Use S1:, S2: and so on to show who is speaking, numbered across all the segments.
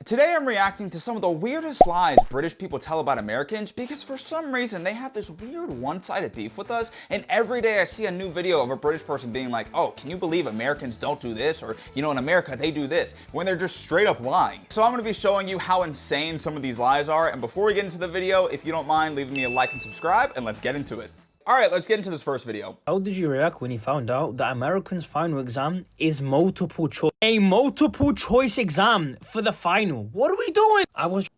S1: Today I'm reacting to some of the weirdest lies British people tell about Americans because for some reason they have this weird one-sided beef with us, and every day I see a new video of a British person being like, oh, can you believe Americans don't do this? Or, you know, in America they do this, when they're just straight up lying. So I'm going to be showing you how insane some of these lies are, and before we get into the video, if you don't mind leaving me a like and subscribe, and let's get into it. Alright, let's get into this first video.
S2: How did you react when you found out that Americans' final exam is multiple choice? A multiple choice exam for the final. What are we doing?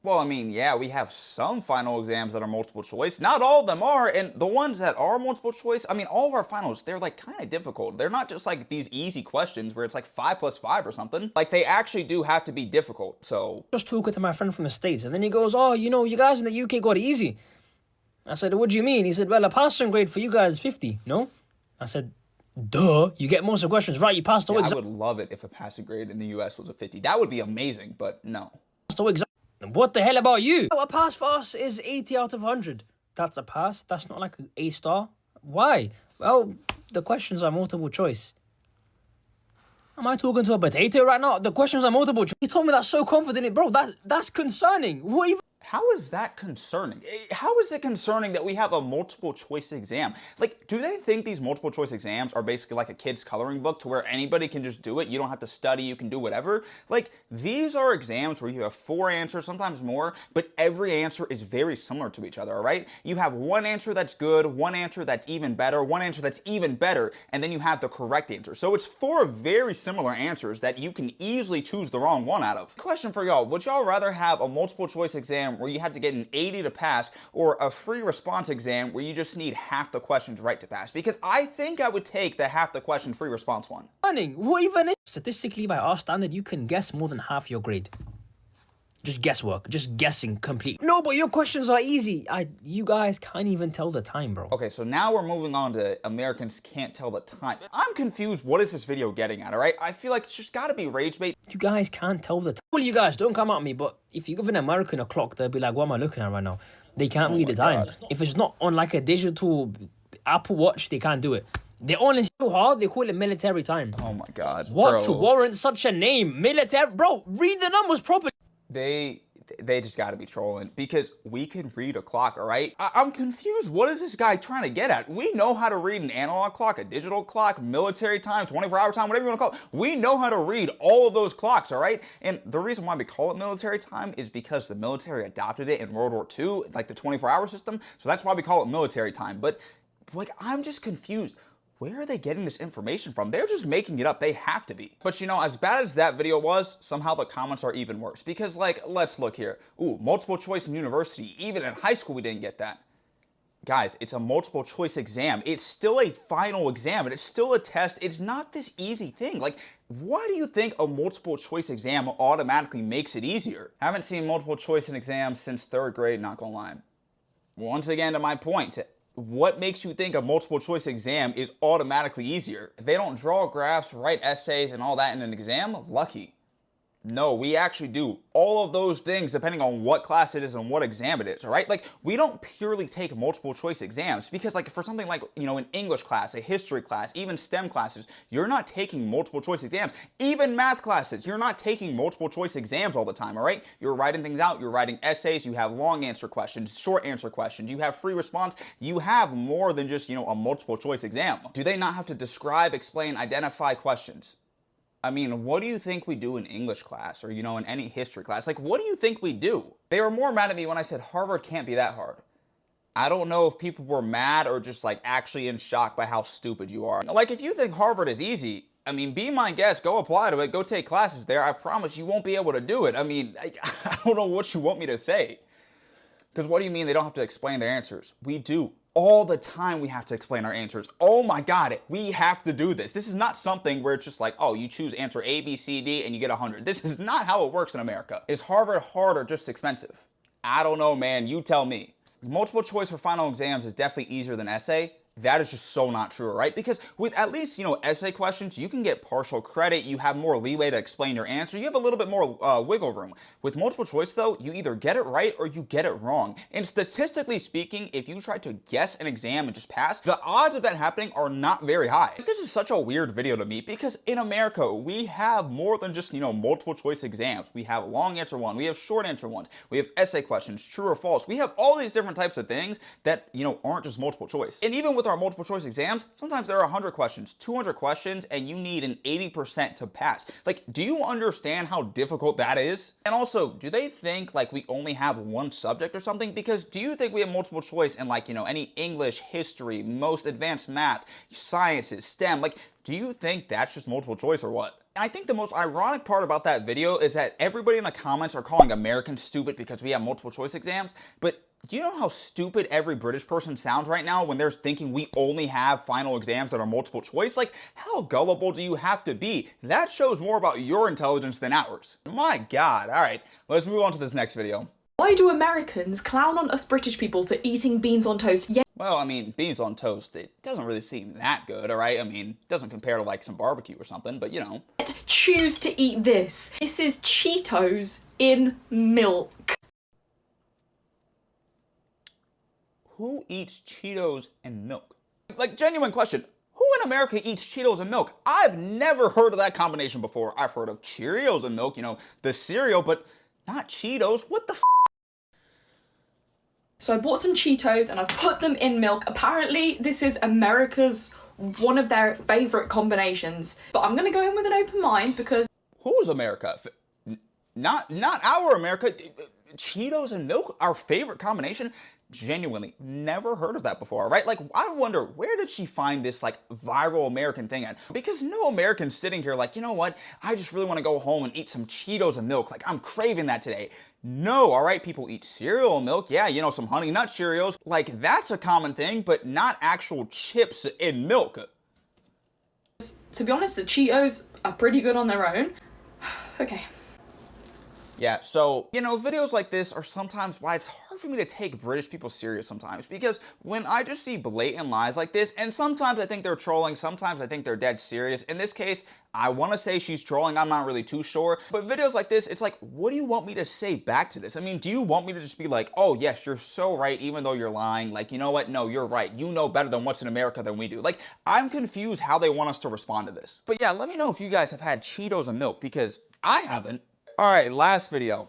S1: Well, I mean, yeah, we have some final exams that are multiple choice. Not all of them are, and the ones that are multiple choice, I mean, all of our finals, they're like kind of difficult. They're not just like these easy questions where it's like 5 + 5 or something. Like, they actually do have to be difficult, so.
S2: Just talking to my friend from the States, and then he goes, oh, you know, you guys in the UK got it easy. I said, what do you mean? He said, well, a passing grade for you guys is 50, no? I said, duh, you get most of the questions right, you passed the
S1: Yeah,
S2: exam.
S1: I would love it if a passing grade in the US was a 50. That would be amazing, but no.
S2: What the hell about you? A pass for us is 80 out of 100. That's a pass. That's not like an A star. Why? Well, the questions are multiple choice. Am I talking to a potato right now? The questions are multiple choice. He told me that so confidently. Bro, that's concerning. What even?
S1: How is that concerning? How is it concerning that we have a multiple choice exam? Like, do they think these multiple choice exams are basically like a kid's coloring book to where anybody can just do it? You don't have to study, you can do whatever. Like, these are exams where you have 4 answers, sometimes more, but every answer is very similar to each other, all right? You have one answer that's good, one answer that's even better, one answer that's even better, and then you have the correct answer. So it's 4 very similar answers that you can easily choose the wrong one out of. Question for y'all, would y'all rather have a multiple choice exam where you have to get an 80 to pass, or a free response exam where you just need half the questions right to pass? Because I think I would take the half the question free response one.
S2: What even is? Statistically, by our standard, you can guess more than half your grade. Just guesswork, just guessing complete. No, but your questions are easy. You guys can't even tell the time, bro.
S1: Okay, so now we're moving on to Americans can't tell the time. I'm confused. What is this video getting at, all right? I feel like it's just gotta be rage bait.
S2: You guys can't tell the time. Well, you guys, don't come at me, but if you give an American a clock, they'll be like, what am I looking at right now? They can't read the time. God. If it's not on like a digital Apple Watch, they can't do it. They're only so hard, they call it military time.
S1: Oh my God,
S2: what to warrant such a name? Military, bro, read the numbers properly.
S1: They just got to be trolling because we can read a clock, all right? I'm confused. What is this guy trying to get at? We know how to read an analog clock, a digital clock, military time, 24-hour time, whatever you want to call it. We know how to read all of those clocks, all right? And the reason why we call it military time is because the military adopted it in World War II, like the 24-hour system. So that's why we call it military time. But like, I'm just confused. Where are they getting this information from? They're just making it up. They have to be. But you know, as bad as that video was, somehow the comments are even worse. Because like, let's look here. Ooh, multiple choice in university. Even in high school, we didn't get that. Guys, it's a multiple choice exam. It's still a final exam, and it's still a test. It's not this easy thing. Like, why do you think a multiple choice exam automatically makes it easier? Haven't seen multiple choice in exams since 3rd grade, not gonna lie. Once again, to my point, what makes you think a multiple choice exam is automatically easier? If they don't draw graphs, write essays, and all that in an exam, lucky. No, we actually do all of those things depending on what class it is and what exam it is, all right? Like, we don't purely take multiple choice exams because, like, for something like, you know, an English class, a history class, even STEM classes, you're not taking multiple choice exams. Even math classes, you're not taking multiple choice exams all the time, all right? You're writing things out, you're writing essays, you have long answer questions, short answer questions, you have free response, you have more than just, you know, a multiple choice exam. Do they not have to describe, explain, identify questions? I mean, what do you think we do in English class or, you know, in any history class? Like, what do you think we do? They were more mad at me when I said Harvard can't be that hard. I don't know if people were mad or just like actually in shock by how stupid you are. Like, if you think Harvard is easy, I mean, be my guest, go apply to it, go take classes there. I promise you won't be able to do it. I mean, I don't know what you want me to say. Because what do you mean they don't have to explain their answers? We do. All the time we have to explain our answers. Oh my God, we have to do this. This is not something where it's just like, oh, you choose answer A, B, C, D, and you get 100. This is not how it works in America. Is Harvard hard or just expensive? I don't know, man. You tell me. Multiple choice for final exams is definitely easier than essay. that is just so not true, right? Because with at least, essay questions, you can get partial credit, you have more leeway to explain your answer, you have a little bit more wiggle room. With multiple choice though, you either get it right or you get it wrong. And statistically speaking, if you try to guess an exam and just pass, the odds of that happening are not very high. This is such a weird video to me because in America, we have more than just, multiple choice exams. We have long answer one, we have short answer ones, we have essay questions, true or false. We have all these different types of things that, aren't just multiple choice. And even with our multiple choice exams, sometimes there are 100 questions, 200 questions, and you need an 80% to pass. Like, do you understand how difficult that is? And also, do they think like we only have one subject or something? Because do you think we have multiple choice in like, any English, history, most advanced math, sciences, STEM? Like, do you think that's just multiple choice or what? And I think the most ironic part about that video is that everybody in the comments are calling Americans stupid because we have multiple choice exams, but do you know how stupid every British person sounds right now when they're thinking we only have final exams that are multiple choice? Like, how gullible do you have to be? That shows more about your intelligence than ours. My God. All right, let's move on to this next video.
S3: Why do Americans clown on us British people for eating beans on toast?
S1: Well, I mean, beans on toast, it doesn't really seem that good, all right? I mean, it doesn't compare to like some barbecue or something, but
S3: Choose to eat this. This is Cheetos in milk.
S1: Who eats Cheetos and milk? Like, genuine question. Who in America eats Cheetos and milk? I've never heard of that combination before. I've heard of Cheerios and milk, the cereal, but not Cheetos. What the f?
S3: So I bought some Cheetos and I've put them in milk. Apparently this is America's one of their favorite combinations. But I'm gonna go in with an open mind because
S1: who's America? Not our America. Cheetos and milk, our favorite combination? Genuinely never heard of that before, right? Like, I wonder, where did she find this like viral American thing at? Because no American's sitting here like, you know what, I just really want to go home and eat some Cheetos and milk, like I'm craving that today. No, all right, people eat cereal and milk, yeah, some Honey Nut Cheerios, like that's a common thing, but not actual chips in milk.
S3: to be honest, the Cheetos are pretty good on their own. Okay.
S1: Yeah, so, videos like this are sometimes why it's hard for me to take British people serious sometimes, because when I just see blatant lies like this, and sometimes I think they're trolling, sometimes I think they're dead serious. In this case, I want to say she's trolling, I'm not really too sure, but videos like this, it's like, what do you want me to say back to this? I mean, do you want me to just be like, oh yes, you're so right, even though you're lying, like, you know what, no, you're right, you know better than what's in America than we do. Like, I'm confused how they want us to respond to this. But yeah, let me know if you guys have had Cheetos and milk, because I haven't. All right, last video.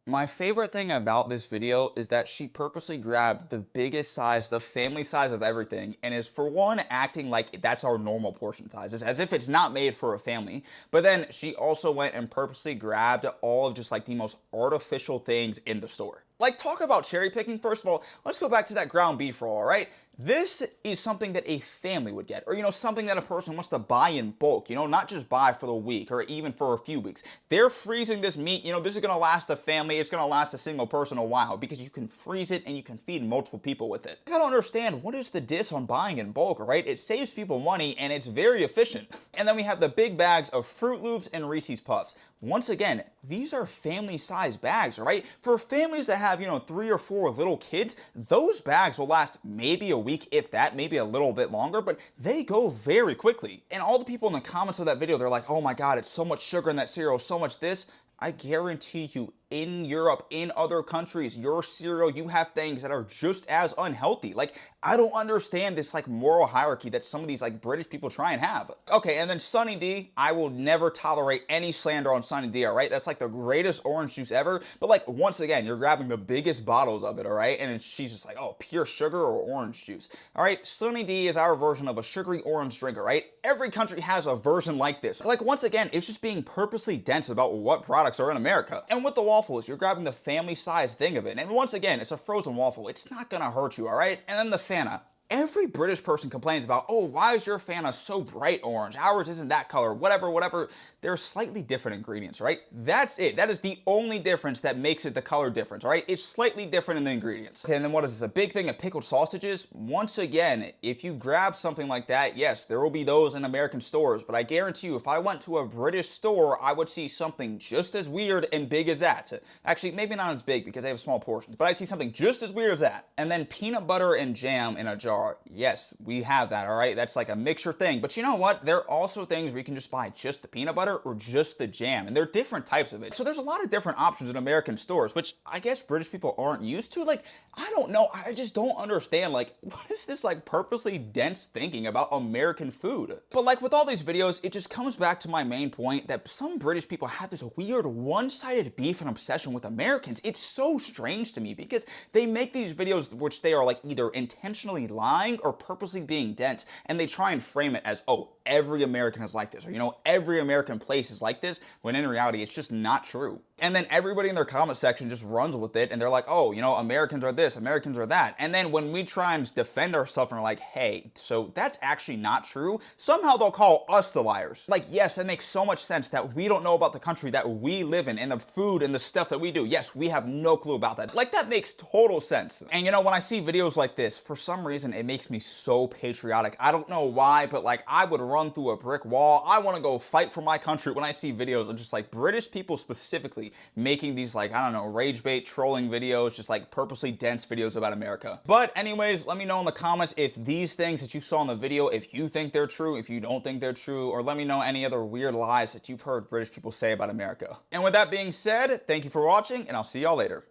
S1: My favorite thing about this video is that she purposely grabbed the biggest size, the family size of everything, and is for one acting like that's our normal portion sizes, as if it's not made for a family. But then she also went and purposely grabbed all of just like the most artificial things in the store. Like, talk about cherry picking. First of all, let's go back to that ground beef roll, all right? This is something that a family would get, or, something that a person wants to buy in bulk, not just buy for the week or even for a few weeks. They're freezing this meat, this is going to last a family, it's going to last a single person a while, because you can freeze it and you can feed multiple people with it. I don't understand, what is the diss on buying in bulk, right? It saves people money and it's very efficient. And then we have the big bags of Fruit Loops and Reese's Puffs. Once again, these are family-sized bags, right? For families that have, 3 or 4 little kids, those bags will last maybe a week, if that, maybe a little bit longer, but they go very quickly. And all the people in the comments of that video, they're like, oh my God, it's so much sugar in that cereal, so much this. I guarantee you, in Europe, in other countries, your cereal, you have things that are just as unhealthy. Like, I don't understand this like moral hierarchy that some of these like British people try and have. Okay, and then Sunny D, I will never tolerate any slander on Sunny D, all right? That's like the greatest orange juice ever. But like, once again, you're grabbing the biggest bottles of it, all right? And she's just like, oh, pure sugar or orange juice. All right, Sunny D is our version of a sugary orange drink, all right? Every country has a version like this. Like, once again, it's just being purposely dense about what products are in America. And with the waffles, you're grabbing the family-sized thing of it. And once again, it's a frozen waffle. It's not gonna hurt you, all right? And then the Fanta. Every British person complains about, oh, why is your Fanta so bright orange? Ours isn't that color, whatever. they're slightly different ingredients, right? That's it. That is the only difference that makes it the color difference, right? It's slightly different in the ingredients. Okay, and then what is this? A big thing of pickled sausages? Once again, if you grab something like that, yes, there will be those in American stores, but I guarantee you, if I went to a British store, I would see something just as weird and big as that. Actually, maybe not as big because they have small portions, but I'd see something just as weird as that. And then peanut butter and jam in a jar. Yes, we have that, all right? That's like a mixture thing. But you know what? There are also things where you can just buy just the peanut butter or just the jam, and there are different types of it. So there's a lot of different options in American stores, which I guess British people aren't used to. Like, I don't know. I just don't understand, like, what is this, like, purposely dense thinking about American food? But like with all these videos, it just comes back to my main point that some British people have this weird one-sided beef and obsession with Americans. It's so strange to me because they make these videos which they are like either intentionally lying or purposely being dense, and they try and frame it as, oh, every American is like this, or, you know, every American place is like this, when in reality, it's just not true. And then everybody in their comment section just runs with it, and they're like, oh, you know, Americans are this, Americans are that. And then when we try and defend ourselves and are like, hey, so that's actually not true, somehow they'll call us the liars. Like, yes, that makes so much sense that we don't know about the country that we live in and the food and the stuff that we do. Yes, we have no clue about that. Like, that makes total sense. And you know, when I see videos like this, for some reason, it makes me so patriotic. I don't know why, but like, I would run through a brick wall. I want to go fight for my country when I see videos of just like British people specifically making these, like, I don't know, rage bait trolling videos, just like purposely dense videos about America. But anyways, let me know in the comments if these things that you saw in the video, if you think they're true, if you don't think they're true, or let me know any other weird lies that you've heard British people say about America. And with that being said, thank you for watching, and I'll see y'all later.